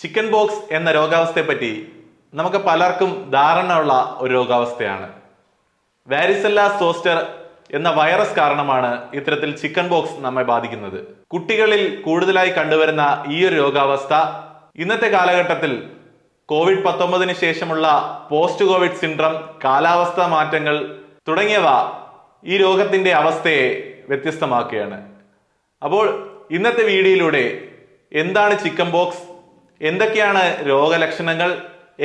Chicken box എന്ന രോഗാവസ്ഥയെ പറ്റി നമുക്ക് പലർക്കും ധാരണ ഉള്ള ഒരു രോഗാവസ്ഥയാണ്. വാരിസെല്ല സോസ്റ്റർ എന്ന വൈറസ് കാരണമാണ് ഇത്തരത്തിൽ ചിക്കൻ ബോക്സ് നമ്മെ ബാധിക്കുന്നത്. കുട്ടികളിൽ കൂടുതലായി കണ്ടുവരുന്ന ഈ ഒരു രോഗാവസ്ഥ ഇന്നത്തെ കാലഘട്ടത്തിൽ COVID-19 ശേഷമുള്ള പോസ്റ്റ് കോവിഡ് സിൻഡ്രം, കാലാവസ്ഥാ മാറ്റങ്ങൾ തുടങ്ങിയവ ഈ രോഗത്തിന്റെ അവസ്ഥയെ വ്യത്യസ്തമാക്കുകയാണ്. അപ്പോൾ ഇന്നത്തെ വീഡിയോയിലൂടെ എന്താണ് ചിക്കൻ ബോക്സ്, എന്തൊക്കെയാണ് രോഗലക്ഷണങ്ങൾ,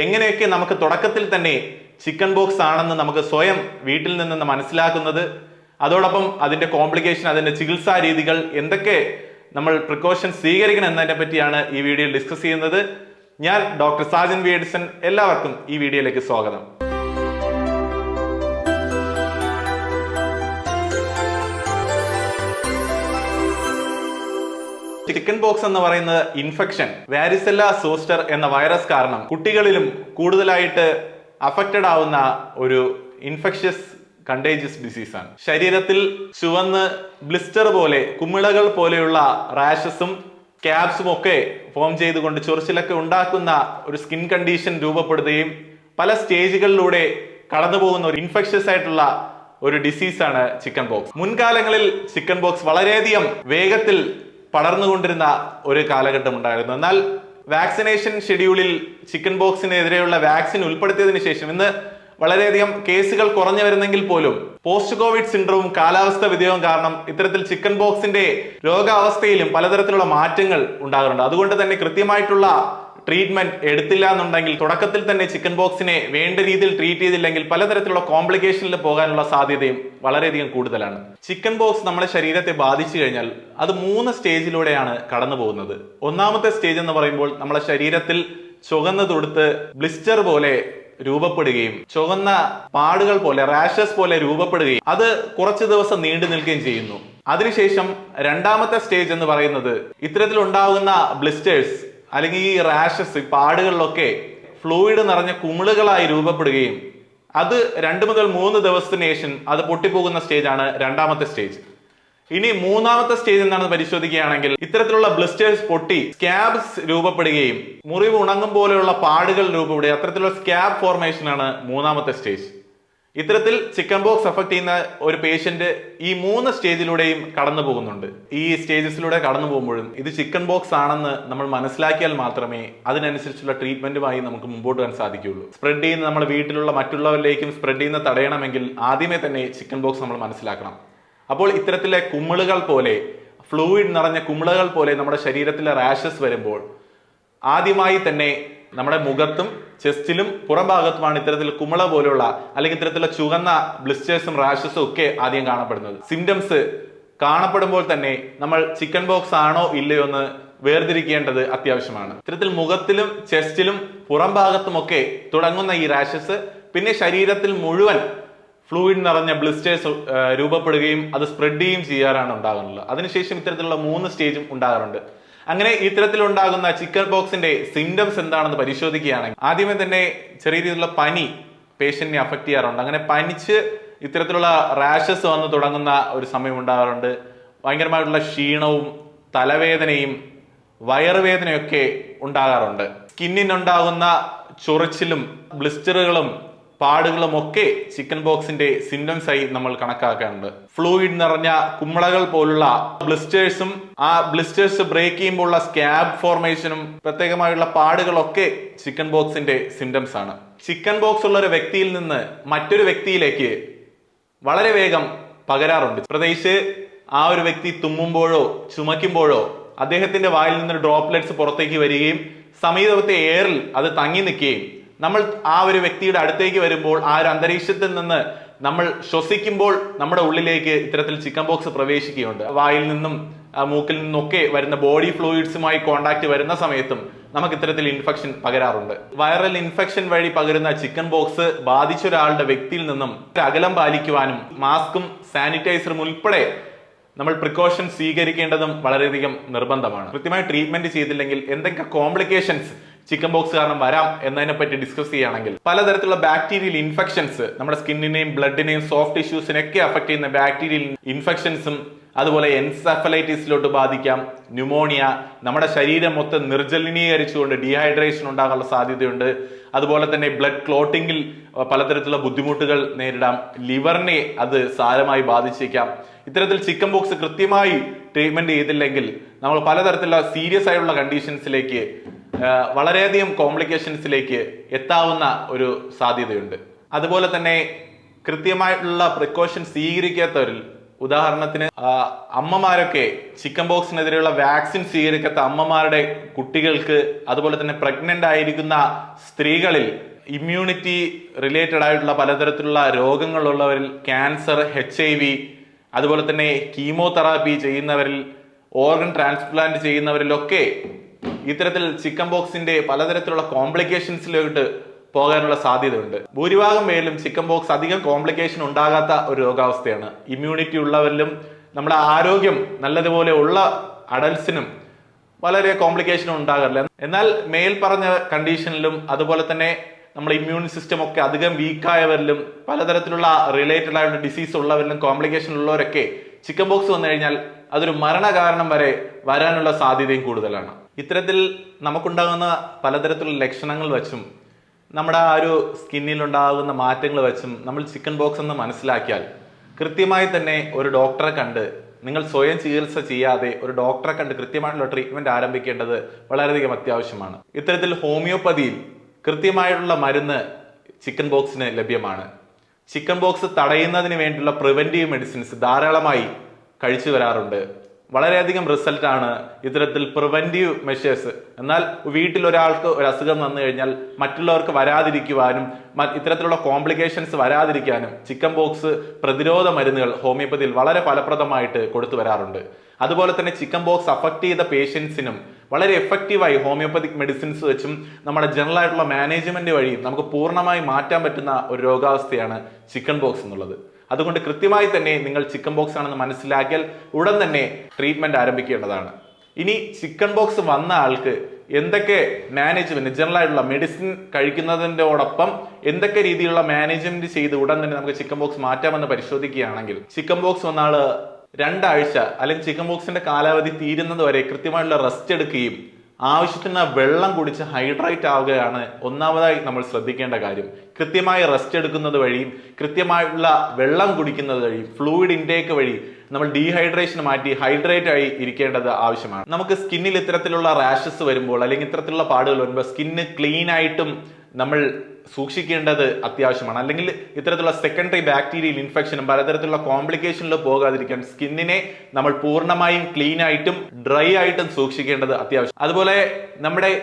എങ്ങനെയൊക്കെ നമുക്ക് തുടക്കത്തിൽ തന്നെ ചിക്കൻ ബോക്സ് ആണെന്ന് നമുക്ക് സ്വയം വീട്ടിൽ നിന്ന് മനസ്സിലാക്കുന്നത്, അതോടൊപ്പം അതിന്റെ കോംപ്ലിക്കേഷൻ, അതിന്റെ ചികിത്സാ രീതികൾ, എന്തൊക്കെ നമ്മൾ പ്രിക്കോഷൻ സ്വീകരിക്കണം എന്നതിനെ പറ്റിയാണ് ഈ വീഡിയോയിൽ ഡിസ്കസ് ചെയ്യുന്നത്. ഞാൻ ഡോക്ടർ സാജൻ വി എഡിസൺ. എല്ലാവർക്കും ഈ വീഡിയോയിലേക്ക് സ്വാഗതം. ചിക്കൻ ബോക്സ് എന്ന് പറയുന്നത് ഇൻഫെക്ഷൻ, വാരിസെല്ല സോസ്റ്റർ എന്ന വൈറസ് കാരണം കുട്ടികളിലും കൂടുതലായിട്ട് അഫക്റ്റഡ് ആവുന്ന ഒരു ഇൻഫെക്ഷ്യസ് കണ്ടേജിയസ് ഡിസീസാണ്. ശരീരത്തിൽ ചുവന്ന് ബ്ലിസ്റ്റർ പോലെ, കുമിളകൾ പോലെയുള്ള റാഷസും സ്കാബ്സും ഒക്കെ ഫോം ചെയ്തുകൊണ്ട് ചൊറിച്ചിലൊക്കെ ഉണ്ടാക്കുന്ന ഒരു സ്കിൻ കണ്ടീഷൻ രൂപപ്പെടുകയും പല സ്റ്റേജുകളിലൂടെ കടന്നു പോകുന്ന ഒരു ഇൻഫെക്ഷ്യസ് ആയിട്ടുള്ള ഒരു ഡിസീസാണ് ചിക്കൻ ബോക്സ്. മുൻകാലങ്ങളിൽ ചിക്കൻ ബോക്സ് വളരെയധികം വേഗത്തിൽ പടർന്നുകൊണ്ടിരുന്ന ഒരു കാലഘട്ടം ഉണ്ടായിരുന്നു. എന്നാൽ വാക്സിനേഷൻ ഷെഡ്യൂളിൽ ചിക്കൻ ബോക്സിനെതിരെയുള്ള വാക്സിൻ ഉൾപ്പെടുത്തിയതിനു ശേഷം ഇന്ന് വളരെയധികം കേസുകൾ കുറഞ്ഞു വരുന്നെങ്കിൽ പോലും പോസ്റ്റ് കോവിഡ് സിൻഡ്രോമും കാലാവസ്ഥ വ്യതിയാനവും കാരണം ഇത്തരത്തിൽ ചിക്കൻ ബോക്സിന്റെ രോഗാവസ്ഥയിലും പലതരത്തിലുള്ള മാറ്റങ്ങൾ ഉണ്ടാകാറുണ്ട്. അതുകൊണ്ട് തന്നെ കൃത്യമായിട്ടുള്ള ട്രീറ്റ്മെന്റ് എടുത്തില്ല എന്നുണ്ടെങ്കിൽ, തുടക്കത്തിൽ തന്നെ ചിക്കൻ ബോക്സിനെ വേണ്ട രീതിയിൽ ട്രീറ്റ് ചെയ്തില്ലെങ്കിൽ പലതരത്തിലുള്ള കോംപ്ലിക്കേഷനിൽ പോകാനുള്ള സാധ്യതയും വളരെയധികം കൂടുതലാണ്. ചിക്കൻ ബോക്സ് നമ്മുടെ ശരീരത്തെ ബാധിച്ചു കഴിഞ്ഞാൽ അത് 3 സ്റ്റേജിലൂടെയാണ് കടന്നു പോകുന്നത്. ഒന്നാമത്തെ സ്റ്റേജ് എന്ന് പറയുമ്പോൾ നമ്മുടെ ശരീരത്തിൽ ചുവന്ന് തുടുത്ത് ബ്ലിസ്റ്റർ പോലെ രൂപപ്പെടുകയും ചുവന്ന പാടുകൾ പോലെ, റാഷസ് പോലെ രൂപപ്പെടുകയും അത് കുറച്ചു ദിവസം നീണ്ടു നിൽക്കുകയും ചെയ്യുന്നു. അതിനുശേഷം രണ്ടാമത്തെ സ്റ്റേജ് എന്ന് പറയുന്നത് ഇത്തരത്തിൽ ഉണ്ടാകുന്ന ബ്ലിസ്റ്റേഴ്സ് അല്ലെങ്കിൽ ഈ റാഷസ്, പാടുകളിലൊക്കെ ഫ്ലൂയിഡ് നിറഞ്ഞ കുമിളുകളായി രൂപപ്പെടുകയും അത് 2 മുതൽ 3 ദിവസത്തിന് ശേഷം അത് പൊട്ടിപ്പോകുന്ന സ്റ്റേജാണ് രണ്ടാമത്തെ സ്റ്റേജ്. ഇനി മൂന്നാമത്തെ സ്റ്റേജ് എന്താണെന്ന് പരിശോധിക്കുകയാണെങ്കിൽ ഇത്തരത്തിലുള്ള ബ്ലിസ്റ്റേഴ്സ് പൊട്ടി സ്കാബ്സ് രൂപപ്പെടുകയും മുറിവ് ഉണങ്ങും പോലെയുള്ള പാടുകൾ രൂപപ്പെടുകയും അത്തരത്തിലുള്ള സ്കാബ് ഫോർമേഷൻ ആണ് മൂന്നാമത്തെ സ്റ്റേജ്. ഇത്തരത്തിൽ ചിക്കൻ ബോക്സ് അഫക്ട് ചെയ്യുന്ന ഒരു പേഷ്യന്റ് ഈ 3 സ്റ്റേജിലൂടെയും കടന്നു പോകുന്നുണ്ട്. ഈ സ്റ്റേജസിലൂടെ കടന്നു പോകുമ്പോഴും ഇത് ചിക്കൻ ബോക്സ് ആണെന്ന് നമ്മൾ മനസ്സിലാക്കിയാൽ മാത്രമേ അതിനനുസരിച്ചുള്ള ട്രീറ്റ്മെന്റുമായി നമുക്ക് മുമ്പോട്ട് വരാൻ സാധിക്കുകയുള്ളൂ. സ്പ്രെഡ് ചെയ്യുന്ന നമ്മുടെ വീട്ടിലുള്ള മറ്റുള്ളവരിലേക്കും സ്പ്രെഡ് ചെയ്യുന്ന തടയണമെങ്കിൽ ആദ്യമേ തന്നെ ചിക്കൻ ബോക്സ് നമ്മൾ മനസ്സിലാക്കണം. അപ്പോൾ ഇത്തരത്തിലെ കുമിളുകൾ പോലെ, ഫ്ലൂയിഡ് നിറഞ്ഞ കുമിളുകൾ പോലെ നമ്മുടെ ശരീരത്തിലെ റാഷസ് വരുമ്പോൾ ആദ്യമായി തന്നെ നമ്മുടെ മുഖത്തും ചെസ്റ്റിലും പുറം ഭാഗത്തുമാണ് ഇത്തരത്തിൽ കുമിള പോലെയുള്ള അല്ലെങ്കിൽ ഇത്തരത്തിലുള്ള ചുവന്ന ബ്ലിസ്റ്റേഴ്സും റാഷസും ഒക്കെ ആദ്യം കാണപ്പെടുന്നത്. സിംറ്റംസ് കാണപ്പെടുമ്പോൾ തന്നെ നമ്മൾ ചിക്കൻ ബോക്സ് ആണോ ഇല്ലയോ എന്ന് വേർതിരിക്കേണ്ടത് അത്യാവശ്യമാണ്. ഇത്തരത്തിൽ മുഖത്തിലും ചെസ്റ്റിലും പുറം ഭാഗത്തുമൊക്കെ തുടങ്ങുന്ന ഈ റാഷസ് പിന്നെ ശരീരത്തിൽ മുഴുവൻ ഫ്ലൂയിഡ് നിറഞ്ഞ ബ്ലിസ്റ്റേഴ്സ് രൂപപ്പെടുകയും അത് സ്പ്രെഡ് ചെയ്യുകയും ചെയ്യാറാണ് ഉണ്ടാകുന്നത്. അതിനുശേഷം ഇത്തരത്തിലുള്ള 3 സ്റ്റേജും ഉണ്ടാകാറുണ്ട്. അങ്ങനെ ഇത്തരത്തിലുണ്ടാകുന്ന ചിക്കൻ ബോക്സിന്റെ സിംറ്റംസ് എന്താണെന്ന് പരിശോധിക്കുകയാണെങ്കിൽ ആദ്യമേ തന്നെ ചെറിയ രീതിയിലുള്ള പനി പേഷ്യന്റിനെ അഫക്ട് ചെയ്യാറുണ്ട്. അങ്ങനെ പനിച്ച് ഇത്തരത്തിലുള്ള റാഷസ് വന്ന് തുടങ്ങുന്ന ഒരു സമയം ഉണ്ടാകാറുണ്ട്. ഭയങ്കരമായിട്ടുള്ള ക്ഷീണവും തലവേദനയും വയറുവേദനയൊക്കെ ഉണ്ടാകാറുണ്ട്. സ്കിന്നിനുണ്ടാകുന്ന ചൊറിച്ചിലും ബ്ലിസ്റ്ററുകളും പാടുകളും ഒക്കെ ചിക്കൻ ബോക്സിന്റെ സിംറ്റംസ് ആയി നമ്മൾ കണക്കാക്കാറുണ്ട്. ഫ്ലൂയിഡ് നിറഞ്ഞ കുമിളകൾ പോലുള്ള ബ്ലിസ്റ്റേഴ്സും ആ ബ്ലിസ്റ്റേഴ്സ് ബ്രേക്ക് ചെയ്യുമ്പോഴുള്ള സ്കാബ് ഫോർമേഷനും പ്രത്യേകമായുള്ള പാടുകളൊക്കെ ചിക്കൻ ബോക്സിന്റെ സിംറ്റംസ് ആണ്. ചിക്കൻ ബോക്സ് ഉള്ള ഒരു വ്യക്തിയിൽ നിന്ന് മറ്റൊരു വ്യക്തിയിലേക്ക് വളരെ വേഗം പകരാറുണ്ട്. പ്രത്യേകിച്ച് ആ ഒരു വ്യക്തി തുമ്മുമ്പോഴോ ചുമയ്ക്കുമ്പോഴോ അദ്ദേഹത്തിന്റെ വായിൽ നിന്ന് ഡ്രോപ്ലെറ്റ്സ് പുറത്തേക്ക് വരികയും സമീപത്തെ എയറിൽ അത് തങ്ങി നിൽക്കുകയും നമ്മൾ ആ ഒരു വ്യക്തിയുടെ അടുത്തേക്ക് വരുമ്പോൾ ആ ഒരു അന്തരീക്ഷത്തിൽ നിന്ന് നമ്മൾ ശ്വസിക്കുമ്പോൾ നമ്മുടെ ഉള്ളിലേക്ക് ഇത്തരത്തിൽ ചിക്കൻ ബോക്സ് പ്രവേശിക്കുകയുണ്ട്. വായിൽ നിന്നും മൂക്കിൽ നിന്നൊക്കെ വരുന്ന ബോഡി ഫ്ലൂയിഡ്സുമായി കോണ്ടാക്ട് വരുന്ന സമയത്തും നമുക്ക് ഇത്തരത്തിൽ ഇൻഫെക്ഷൻ പകരാറുണ്ട്. വൈറൽ ഇൻഫെക്ഷൻ വഴി പകരുന്ന ചിക്കൻ ബോക്സ് ബാധിച്ച ഒരാളുടെ വ്യക്തിയിൽ നിന്നും അകലം പാലിക്കുവാനും മാസ്കും സാനിറ്റൈസറും ഉൾപ്പെടെ നമ്മൾ പ്രിക്കോഷൻ സ്വീകരിക്കേണ്ടതും വളരെയധികം നിർബന്ധമാണ്. കൃത്യമായി ട്രീറ്റ്മെന്റ് ചെയ്തില്ലെങ്കിൽ എന്തൊക്കെ കോംപ്ലിക്കേഷൻസ് ചിക്കൻ ബോക്സ് കാരണം വരാം എന്നതിനെ പറ്റി ഡിസ്കസ് ചെയ്യുകയാണെങ്കിൽ പലതരത്തിലുള്ള ബാക്ടീരിയൽ ഇൻഫെക്ഷൻസ് നമ്മുടെ സ്കിന്നിനെയും ബ്ലഡിനെയും സോഫ്റ്റ് ടിഷ്യൂസിനെയൊക്കെ അഫക്ട് ചെയ്യുന്ന ബാക്ടീരിയൽ ഇൻഫെക്ഷൻസും അതുപോലെ എൻസെഫലൈറ്റിസിലോട്ട് ബാധിക്കാം, ന്യൂമോണിയ, നമ്മുടെ ശരീരം മൊത്തം നിർജ്ജലീകരിച്ചുകൊണ്ട് ഡീഹൈഡ്രേഷൻ ഉണ്ടാകാനുള്ള സാധ്യതയുണ്ട്. അതുപോലെ തന്നെ ബ്ലഡ് ക്ലോട്ടിങ്ങിൽ പലതരത്തിലുള്ള ബുദ്ധിമുട്ടുകൾ നേരിടാം, ലിവറിനെ അത് സാരമായി ബാധിച്ചേക്കാം. ഇത്തരത്തിൽ ചിക്കൻ ബോക്സ് കൃത്യമായി ട്രീറ്റ്മെന്റ് ചെയ്തില്ലെങ്കിൽ നമ്മൾ പലതരത്തിലുള്ള സീരിയസ് ആയിട്ടുള്ള കണ്ടീഷൻസിലേക്ക് വളരെയധികം കോംപ്ലിക്കേഷൻസിലേക്ക് എത്താവുന്ന ഒരു സാധ്യതയുണ്ട്. അതുപോലെ തന്നെ കൃത്യമായിട്ടുള്ള പ്രിക്കോഷൻ സ്വീകരിക്കാത്തവരിൽ, ഉദാഹരണത്തിന് അമ്മമാരൊക്കെ ചിക്കൻ ബോക്സിനെതിരെയുള്ള വാക്സിൻ സ്വീകരിക്കാത്ത അമ്മമാരുടെ കുട്ടികൾക്ക്, അതുപോലെ തന്നെ പ്രഗ്നന്റ് ആയിരിക്കുന്ന സ്ത്രീകളിൽ, ഇമ്മ്യൂണിറ്റി റിലേറ്റഡ് ആയിട്ടുള്ള പലതരത്തിലുള്ള രോഗങ്ങളുള്ളവരിൽ, ക്യാൻസർ, HIV, അതുപോലെ തന്നെ കീമോതെറാപ്പി ചെയ്യുന്നവരിൽ, ഓർഗൻ ട്രാൻസ്പ്ലാന്റ് ചെയ്യുന്നവരിലൊക്കെ ഇത്തരത്തിൽ ചിക്കൻ ബോക്സിന്റെ പലതരത്തിലുള്ള കോംപ്ലിക്കേഷൻസിലോട്ട് പോകാനുള്ള സാധ്യതയുണ്ട്. ഭൂരിഭാഗം പേരിലും ചിക്കൻ ബോക്സ് അധികം കോംപ്ലിക്കേഷൻ ഉണ്ടാകാത്ത ഒരു രോഗാവസ്ഥയാണ്. ഇമ്മ്യൂണിറ്റി ഉള്ളവരിലും നമ്മുടെ ആരോഗ്യം നല്ലതുപോലെ ഉള്ള അഡൽസിനും വളരെ കോംപ്ലിക്കേഷൻ ഉണ്ടാകാറില്ല. എന്നാൽ മേൽ പറഞ്ഞ കണ്ടീഷനിലും അതുപോലെ തന്നെ നമ്മുടെ ഇമ്മ്യൂൺ സിസ്റ്റം ഒക്കെ അധികം വീക്കായവരിലും പലതരത്തിലുള്ള റിലേറ്റഡ് ആയിട്ടുള്ള ഡിസീസ് ഉള്ളവരിലും കോംപ്ലിക്കേഷൻ ഉള്ളവരൊക്കെ ചിക്കൻ ബോക്സ് വന്നു കഴിഞ്ഞാൽ അതൊരു മരണകാരണം വരെ വരാനുള്ള സാധ്യതയും കൂടുതലാണ്. ഇത്തരത്തിൽ നമുക്കുണ്ടാകുന്ന പലതരത്തിലുള്ള ലക്ഷണങ്ങൾ വെച്ചും നമ്മുടെ ആ ഒരു സ്കിന്നിലുണ്ടാകുന്ന മാറ്റങ്ങൾ വെച്ചും നമ്മൾ ചിക്കൻ ബോക്സ് എന്ന് മനസ്സിലാക്കിയാൽ കൃത്യമായി തന്നെ ഒരു ഡോക്ടറെ കണ്ട്, നിങ്ങൾ സ്വയം ചികിത്സ ചെയ്യാതെ ഒരു ഡോക്ടറെ കണ്ട് കൃത്യമായിട്ടുള്ള ട്രീറ്റ്മെന്റ് ആരംഭിക്കേണ്ടത് വളരെയധികം അത്യാവശ്യമാണ്. ഇത്തരത്തിൽ ഹോമിയോപ്പതിയിൽ കൃത്യമായിട്ടുള്ള മരുന്ന് ചിക്കൻ ബോക്സിന് ലഭ്യമാണ്. ചിക്കൻ ബോക്സ് തടയുന്നതിന് വേണ്ടിയുള്ള പ്രിവെന്റീവ് മെഡിസിൻസ് ധാരാളമായി കഴിച്ചു വരാറുണ്ട്. വളരെയധികം റിസൾട്ടാണ് ഇത്തരത്തിൽ പ്രിവെന്റീവ് മെഷേഴ്സ്. എന്നാൽ വീട്ടിൽ ഒരാൾക്ക് ഒരു അസുഖം വന്നു കഴിഞ്ഞാൽ മറ്റുള്ളവർക്ക് വരാതിരിക്കുവാനും ഇത്തരത്തിലുള്ള കോംപ്ലിക്കേഷൻസ് വരാതിരിക്കാനും ചിക്കൻ ബോക്സ് പ്രതിരോധ മരുന്നുകൾ ഹോമിയോപ്പതിയിൽ വളരെ ഫലപ്രദമായിട്ട് കൊടുത്തു വരാറുണ്ട്. അതുപോലെ തന്നെ ചിക്കൻ ബോക്സ് അഫക്ട് ചെയ്ത പേഷ്യൻസിനും വളരെ എഫക്റ്റീവായി ഹോമിയോപ്പതിക് മെഡിസിൻസ് വെച്ചും നമ്മുടെ ജനറൽ ആയിട്ടുള്ള മാനേജ്മെന്റ് വഴിയും നമുക്ക് പൂർണ്ണമായി മാറ്റാൻ പറ്റുന്ന ഒരു രോഗാവസ്ഥയാണ് ചിക്കൻ ബോക്സ് എന്നുള്ളത്. അതുകൊണ്ട് കൃത്യമായി തന്നെ നിങ്ങൾ ചിക്കൻ ബോക്സ് ആണെന്ന് മനസ്സിലാക്കിയാൽ ഉടൻ തന്നെ ട്രീറ്റ്മെന്റ് ആരംഭിക്കേണ്ടതാണ്. ഇനി ചിക്കൻ ബോക്സ് വന്ന ആൾക്ക് എന്തൊക്കെ മാനേജ്മെന്റ്, ജനറൽ ആയിട്ടുള്ള മെഡിസിൻ കഴിക്കുന്നതിനോടൊപ്പം എന്തൊക്കെ രീതിയിലുള്ള മാനേജ്മെന്റ് ചെയ്ത് ഉടൻ തന്നെ നമുക്ക് ചിക്കൻ ബോക്സ് മാറ്റാമെന്ന് പരിശോധിക്കുകയാണെങ്കിൽ, ചിക്കൻ ബോക്സ് വന്ന ആള് 2 ആഴ്ച അല്ലെങ്കിൽ ചിക്കൻ ബോക്സിന്റെ കാലാവധി തീരുന്നത് വരെ കൃത്യമായിട്ടുള്ള റെസ്റ്റ് എടുക്കുകയും ആവശ്യത്തിന് വെള്ളം കുടിച്ച് ഹൈഡ്രേറ്റ് ആവുകയാണ് ഒന്നാമതായി നമ്മൾ ശ്രദ്ധിക്കേണ്ട കാര്യം. കൃത്യമായി റെസ്റ്റ് എടുക്കുന്നത് വഴിയും കൃത്യമായിട്ടുള്ള വെള്ളം കുടിക്കുന്നത് വഴിയും ഫ്ലൂയിഡ് ഇൻടേക്ക് വഴി നമ്മൾ ഡീഹൈഡ്രേഷൻ മാറ്റി ഹൈഡ്രേറ്റ് ആയി ഇരിക്കേണ്ടത് ആവശ്യമാണ്. നമുക്ക് സ്കിന്നിൽ ഇത്തരത്തിലുള്ള റാഷസ് വരുമ്പോൾ അല്ലെങ്കിൽ ഇത്തരത്തിലുള്ള പാടുകൾ വരുമ്പോൾ സ്കിന്ന് ക്ലീൻ ആയിട്ടും നമ്മൾ സൂക്ഷിക്കേണ്ടത് അത്യാവശ്യമാണ്. അല്ലെങ്കിൽ ഇത്തരത്തിലുള്ള സെക്കൻഡറി ബാക്ടീരിയൽ ഇൻഫെക്ഷനും പലതരത്തിലുള്ള കോംപ്ലിക്കേഷനിലും പോകാതിരിക്കാൻ സ്കിന്നിനെ നമ്മൾ പൂർണ്ണമായും ക്ലീൻ ആയിട്ടും ഡ്രൈ ആയിട്ടും സൂക്ഷിക്കേണ്ടത് അത്യാവശ്യം. അതുപോലെ നമ്മുടെ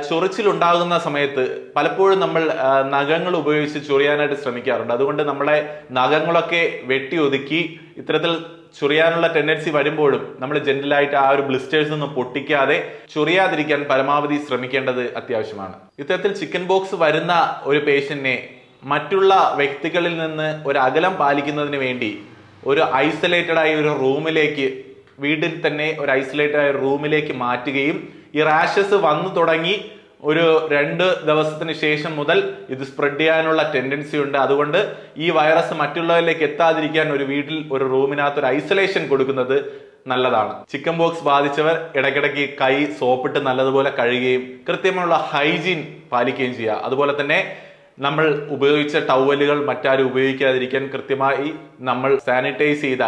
ചൊറിച്ചിൽ ഉണ്ടാകുന്ന സമയത്ത് പലപ്പോഴും നമ്മൾ നഖങ്ങൾ ഉപയോഗിച്ച് ചൊറിയാനായിട്ട് ശ്രമിക്കാറുണ്ട്. അതുകൊണ്ട് നമ്മളെ നഖങ്ങളൊക്കെ വെട്ടി ഒതുക്കി ഇത്തരത്തിൽ ചൊറിയാനുള്ള ടെൻഡൻസി വരുമ്പോഴും നമ്മൾ ജെന്റിലായിട്ട് ആ ഒരു ബ്ലിസ്റ്റേഴ്സ് നിന്ന് പൊട്ടിക്കാതെ ചൊറിയാതിരിക്കാൻ പരമാവധി ശ്രമിക്കേണ്ടത് അത്യാവശ്യമാണ്. ഇത്തരത്തിൽ ചിക്കൻ ബോക്സ് വരുന്ന ഒരു പേഷ്യന്റിനെ മറ്റുള്ള വ്യക്തികളിൽ നിന്ന് ഒരു അകലം പാലിക്കുന്നതിന് വേണ്ടി ഒരു ഐസൊലേറ്റഡ് ആയ ഒരു റൂമിലേക്ക്, വീട്ടിൽ തന്നെ ഒരു ഐസൊലേറ്റഡ് ആയ റൂമിലേക്ക് മാറ്റുകയും ഈ റാഷസ് വന്നു തുടങ്ങി ഒരു 2 ദിവസത്തിന് ശേഷം മുതൽ ഇത് സ്പ്രെഡ് ചെയ്യാനുള്ള ടെൻഡൻസി ഉണ്ട്. അതുകൊണ്ട് ഈ വൈറസ് മറ്റുള്ളവരിലേക്ക് എത്താതിരിക്കാൻ ഒരു വീട്ടിൽ ഒരു റൂമിനകത്ത് ഒരു ഐസൊലേഷൻ കൊടുക്കുന്നത് നല്ലതാണ്. ചിക്കൻ ബോക്സ് ബാധിച്ചവർ ഇടയ്ക്കിടയ്ക്ക് കൈ സോപ്പിട്ട് നല്ലതുപോലെ കഴുകുകയും കൃത്യമുള്ള ഹൈജീൻ പാലിക്കുകയും ചെയ്യുക. അതുപോലെ തന്നെ നമ്മൾ ഉപയോഗിച്ച ടവലുകൾ മറ്റാരും ഉപയോഗിക്കാതിരിക്കാൻ കൃത്യമായി നമ്മൾ സാനിറ്റൈസ് ചെയ്ത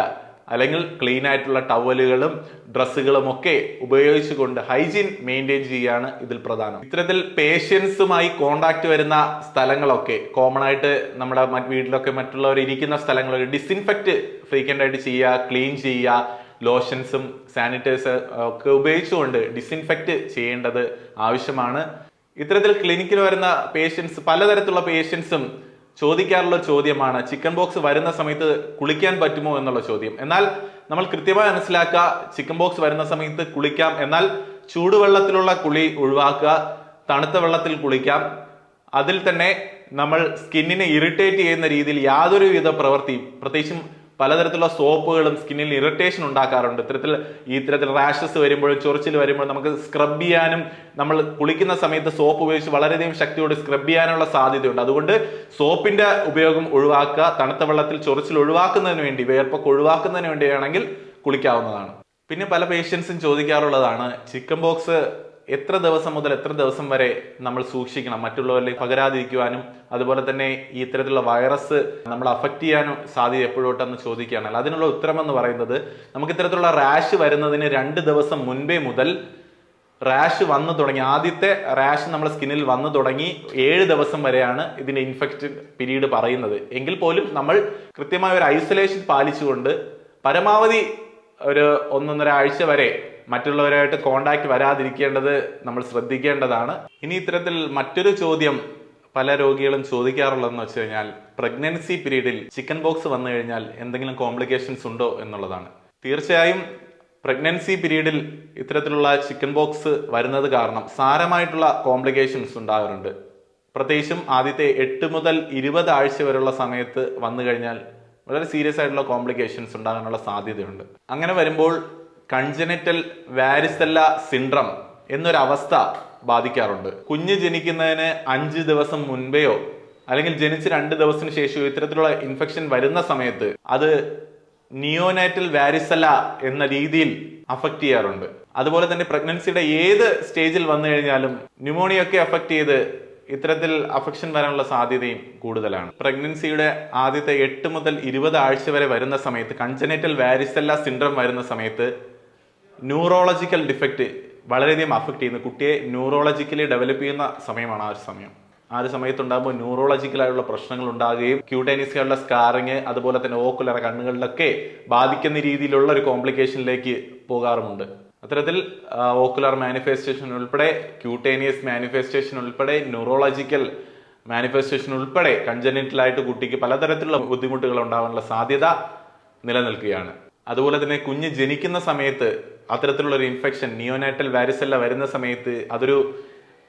അല്ലെങ്കിൽ ക്ലീൻ ആയിട്ടുള്ള ടവലുകളും ഡ്രസ്സുകളും ഒക്കെ ഉപയോഗിച്ചുകൊണ്ട് ഹൈജീൻ മെയിൻറ്റെയിൻ ചെയ്യുകയാണ് ഇതിൽ പ്രധാനം. ഇത്തരത്തിൽ പേഷ്യൻസുമായി കോണ്ടാക്ട് വരുന്ന സ്ഥലങ്ങളൊക്കെ കോമൺ ആയിട്ട് നമ്മുടെ വീട്ടിലൊക്കെ മറ്റുള്ളവർ ഇരിക്കുന്ന സ്ഥലങ്ങളൊക്കെ ഡിസിൻഫെക്റ്റ് ഫ്രീക്വന്റ് ആയിട്ട് ചെയ്യുക, ക്ലീൻ ചെയ്യുക, ലോഷൻസും സാനിറ്റൈസർ ഒക്കെ ഉപയോഗിച്ചുകൊണ്ട് ഡിസിൻഫെക്റ്റ് ചെയ്യേണ്ടത് ആവശ്യമാണ്. ഇത്തരത്തിൽ ക്ലിനിക്കിൽ വരുന്ന പേഷ്യൻസ്, പലതരത്തിലുള്ള പേഷ്യൻസും ചോദിക്കാറുള്ള ചോദ്യമാണ് ചിക്കൻ ബോക്സ് വരുന്ന സമയത്ത് കുളിക്കാൻ പറ്റുമോ എന്നുള്ള ചോദ്യം. എന്നാൽ നമ്മൾ കൃത്യമായി മനസ്സിലാക്കുക, ചിക്കൻ ബോക്സ് വരുന്ന സമയത്ത് കുളിക്കാം, എന്നാൽ ചൂടുവെള്ളത്തിലുള്ള കുളി ഒഴിവാക്കുക, തണുത്ത വെള്ളത്തിൽ കുളിക്കാം. അതിൽ തന്നെ നമ്മൾ സ്കിന്നിനെ ഇറിറ്റേറ്റ് ചെയ്യുന്ന രീതിയിൽ യാതൊരുവിധ പ്രവൃത്തിയും, പ്രത്യേകിച്ചും പലതരത്തിലുള്ള സോപ്പുകളും സ്കിന്നിൽ ഇറിറ്റേഷൻ ഉണ്ടാക്കാറുണ്ട്. ഇത്തരത്തിൽ റാഷസ് വരുമ്പോഴും ചൊറിച്ചിൽ വരുമ്പോഴും നമുക്ക് സ്ക്രബ് ചെയ്യാനും, നമ്മൾ കുളിക്കുന്ന സമയത്ത് സോപ്പ് ഉപയോഗിച്ച് വളരെയധികം ശക്തിയോട് സ്ക്രബ് ചെയ്യാനുള്ള സാധ്യതയുണ്ട്. അതുകൊണ്ട് സോപ്പിന്റെ ഉപയോഗം ഒഴിവാക്കുക. തണുത്ത വെള്ളത്തിൽ ചൊറിച്ചിൽ ഒഴിവാക്കുന്നതിന് വേണ്ടി, വേർപ്പൊക്കെ ഒഴിവാക്കുന്നതിന് വേണ്ടിയാണെങ്കിൽ കുളിക്കാവുന്നതാണ്. പിന്നെ പല പേഷ്യൻസും ചോദിക്കാറുള്ളതാണ്, ചിക്കൻ ബോക്സ് എത്ര ദിവസം മുതൽ എത്ര ദിവസം വരെ നമ്മൾ സൂക്ഷിക്കണം, മറ്റുള്ളവരിലേക്ക് പകരാതിരിക്കുവാനും അതുപോലെ തന്നെ ഈ ഇത്തരത്തിലുള്ള വൈറസ് നമ്മൾ അഫക്റ്റ് ചെയ്യാനും സാധ്യത എപ്പോഴോട്ടെന്ന് ചോദിക്കുകയാണെങ്കിൽ അതിനുള്ള ഉത്തരം എന്ന് പറയുന്നത്, നമുക്ക് ഇത്തരത്തിലുള്ള റാഷ് വരുന്നതിന് 2 ദിവസം മുൻപേ മുതൽ റാഷ് വന്നു തുടങ്ങി, ആദ്യത്തെ റാഷ് നമ്മുടെ സ്കിന്നിൽ വന്നു തുടങ്ങി 7 ദിവസം വരെയാണ് ഇതിന്റെ ഇൻഫെക്ഷൻ പീരീഡ് പറയുന്നത്. എങ്കിൽ പോലും നമ്മൾ കൃത്യമായ ഒരു ഐസൊലേഷൻ പാലിച്ചുകൊണ്ട് പരമാവധി ഒരു 1-1.5 ആഴ്ച വരെ മറ്റുള്ളവരായിട്ട് കോണ്ടാക്ട് വരാതിരിക്കേണ്ടത് നമ്മൾ ശ്രദ്ധിക്കേണ്ടതാണ്. ഇനി ഇത്തരത്തിൽ മറ്റൊരു ചോദ്യം പല രോഗികളും ചോദിക്കാറുള്ളതെന്ന് വെച്ച് കഴിഞ്ഞാൽ, പ്രഗ്നൻസി പീരീഡിൽ ചിക്കൻ ബോക്സ് വന്നു കഴിഞ്ഞാൽ എന്തെങ്കിലും കോംപ്ലിക്കേഷൻസ് ഉണ്ടോ എന്നുള്ളതാണ്. തീർച്ചയായും പ്രഗ്നൻസി പീരീഡിൽ ഇത്തരത്തിലുള്ള ചിക്കൻ ബോക്സ് വരുന്നത് കാരണം സാരമായിട്ടുള്ള കോംപ്ലിക്കേഷൻസ് ഉണ്ടാകാറുണ്ട്. പ്രത്യേകിച്ചും ആദ്യത്തെ 8 മുതൽ 20 ആഴ്ച വരെയുള്ള സമയത്ത് വന്നു കഴിഞ്ഞാൽ വളരെ സീരിയസ് ആയിട്ടുള്ള കോംപ്ലിക്കേഷൻസ് ഉണ്ടാകാനുള്ള സാധ്യതയുണ്ട്. അങ്ങനെ വരുമ്പോൾ കൺജനിറ്റൽ വാരിസെല്ല സിൻഡ്രം എന്നൊരവസ്ഥ ബാധിക്കാറുണ്ട്. കുഞ്ഞ് ജനിക്കുന്നതിന് 5 ദിവസം മുൻപെയോ അല്ലെങ്കിൽ ജനിച്ച് 2 ദിവസത്തിന് ശേഷമോ ഇത്തരത്തിലുള്ള ഇൻഫെക്ഷൻ വരുന്ന സമയത്ത് അത് നിയോനാറ്റൽ വാരിസെല്ല എന്ന രീതിയിൽ അഫക്റ്റ് ചെയ്യാറുണ്ട്. അതുപോലെ തന്നെ പ്രഗ്നൻസിയുടെ ഏത് സ്റ്റേജിൽ വന്നു കഴിഞ്ഞാലും ന്യൂമോണിയ ഒക്കെ അഫക്റ്റ് ചെയ്ത് ഇത്തരത്തിൽ അഫക്ഷൻ വരാനുള്ള സാധ്യതയും കൂടുതലാണ്. പ്രഗ്നൻസിയുടെ ആദ്യത്തെ 8 മുതൽ 20 ആഴ്ച വരെ വരുന്ന സമയത്ത്, കൺജനിറ്റൽ വാരിസെല്ല സിൻഡ്രം വരുന്ന സമയത്ത് ന്യൂറോളജിക്കൽ ഡിഫക്റ്റ് വളരെയധികം അഫക്റ്റ് ചെയ്യുന്നു. കുട്ടിയെ ന്യൂറോളജിക്കലി ഡെവലപ്പ് ചെയ്യുന്ന സമയമാണ് ആ ഒരു സമയം. ആ ഒരു സമയത്തുണ്ടാകുമ്പോൾ ന്യൂറോളജിക്കലായുള്ള പ്രശ്നങ്ങൾ ഉണ്ടാകുകയും ക്യൂട്ടേനിയസിലുള്ള സ്കാറിങ്, അതുപോലെ തന്നെ ഓക്കുലർ കണ്ണുകളിലൊക്കെ ബാധിക്കുന്ന രീതിയിലുള്ള ഒരു കോംപ്ലിക്കേഷനിലേക്ക് പോകാറുമുണ്ട്. അത്തരത്തിൽ ഓക്കുലർ മാനിഫെസ്റ്റേഷൻ ഉൾപ്പെടെ, ക്യൂട്ടേനിയസ് മാനിഫെസ്റ്റേഷൻ ഉൾപ്പെടെ, ന്യൂറോളജിക്കൽ മാനിഫെസ്റ്റേഷൻ ഉൾപ്പെടെ കൺജനിറ്റലായിട്ട് കുട്ടിക്ക് പലതരത്തിലുള്ള ബുദ്ധിമുട്ടുകൾ ഉണ്ടാകാനുള്ള സാധ്യത നിലനിൽക്കുകയാണ്. അതുപോലെ തന്നെ കുഞ്ഞ് ജനിക്കുന്ന സമയത്ത് അത്തരത്തിലുള്ള ഒരു ഇൻഫെക്ഷൻ, നിയോനാറ്റൽ വാരിസെല്ല വരുന്ന സമയത്ത് അതൊരു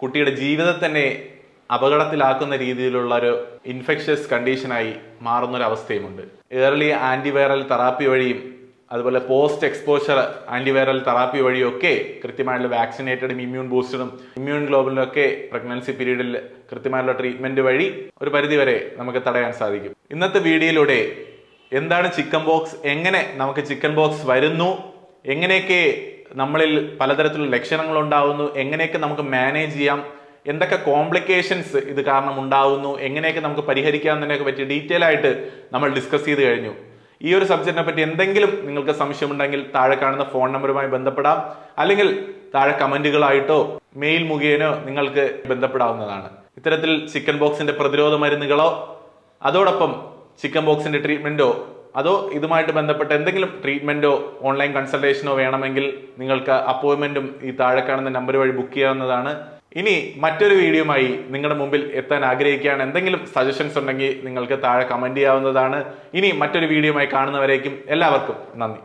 കുട്ടിയുടെ ജീവിതം തന്നെ അപകടത്തിലാക്കുന്ന രീതിയിലുള്ള ഒരു ഇൻഫെക്ഷ്യസ് കണ്ടീഷനായി മാറുന്ന ഒരു അവസ്ഥയുമുണ്ട്. ഏർലി ആന്റിവൈറൽ തെറാപ്പി വഴിയും അതുപോലെ പോസ്റ്റ് എക്സ്പോഷർ ആന്റിവൈറൽ തെറാപ്പി വഴിയൊക്കെ കൃത്യമായുള്ള വാക്സിനേറ്റഡും ഇമ്മ്യൂൺ ബൂസ്റ്ററും ഇമ്മ്യൂൺ ഗ്ലോബലിനും ഒക്കെ പ്രഗ്നൻസി പീരീഡിൽ കൃത്യമായുള്ള ട്രീറ്റ്മെന്റ് വഴി ഒരു പരിധിവരെ നമുക്ക് തടയാൻ സാധിക്കും. ഇന്നത്തെ വീഡിയോയിലൂടെ എന്താണ് ചിക്കൻ ബോക്സ്, എങ്ങനെ നമുക്ക് ചിക്കൻ ബോക്സ് വരുന്നു, എങ്ങനെയൊക്കെ നമ്മളിൽ പലതരത്തിലുള്ള ലക്ഷണങ്ങൾ ഉണ്ടാവുന്നു, എങ്ങനെയൊക്കെ നമുക്ക് മാനേജ് ചെയ്യാം, എന്തൊക്കെ കോംപ്ലിക്കേഷൻസ് ഇത് കാരണം ഉണ്ടാവുന്നു, എങ്ങനെയൊക്കെ നമുക്ക് പരിഹരിക്കാമെന്നതിനെ പറ്റി ഡീറ്റെയിൽ ആയിട്ട് നമ്മൾ ഡിസ്കസ് ചെയ്ത് കഴിഞ്ഞു. ഈ ഒരു സബ്ജക്റ്റിനെ പറ്റി എന്തെങ്കിലും നിങ്ങൾക്ക് സംശയമുണ്ടെങ്കിൽ താഴെ കാണുന്ന ഫോൺ നമ്പറുമായി ബന്ധപ്പെടാം, അല്ലെങ്കിൽ താഴെ കമന്റുകളായിട്ടോ മെയിൽ മുഖേനോ നിങ്ങൾക്ക് ബന്ധപ്പെടാവുന്നതാണ്. ഇത്തരത്തിൽ ചിക്കൻ ബോക്സിന്റെ പ്രതിരോധ മരുന്നുകളോ അതോടൊപ്പം ചിക്കൻ ബോക്സിന്റെ ട്രീറ്റ്മെന്റോ അതോ ഇതുമായിട്ട് ബന്ധപ്പെട്ട എന്തെങ്കിലും ട്രീറ്റ്മെന്റോ ഓൺലൈൻ കൺസൾട്ടേഷനോ വേണമെങ്കിൽ നിങ്ങൾക്ക് അപ്പോയിന്റ്മെന്റും ഈ താഴെ കാണുന്ന നമ്പർ വഴി ബുക്ക് ചെയ്യാവുന്നതാണ്. ഇനി മറ്റൊരു വീഡിയോയുമായി നിങ്ങളുടെ മുമ്പിൽ എത്താൻ ആഗ്രഹിക്കുകയാണ്. എന്തെങ്കിലും സജഷൻസ് ഉണ്ടെങ്കിൽ നിങ്ങൾക്ക് താഴെ കമന്റ് ചെയ്യാവുന്നതാണ്. ഇനി മറ്റൊരു വീഡിയോയുമായി കാണുന്നവരേക്കും എല്ലാവർക്കും നന്ദി.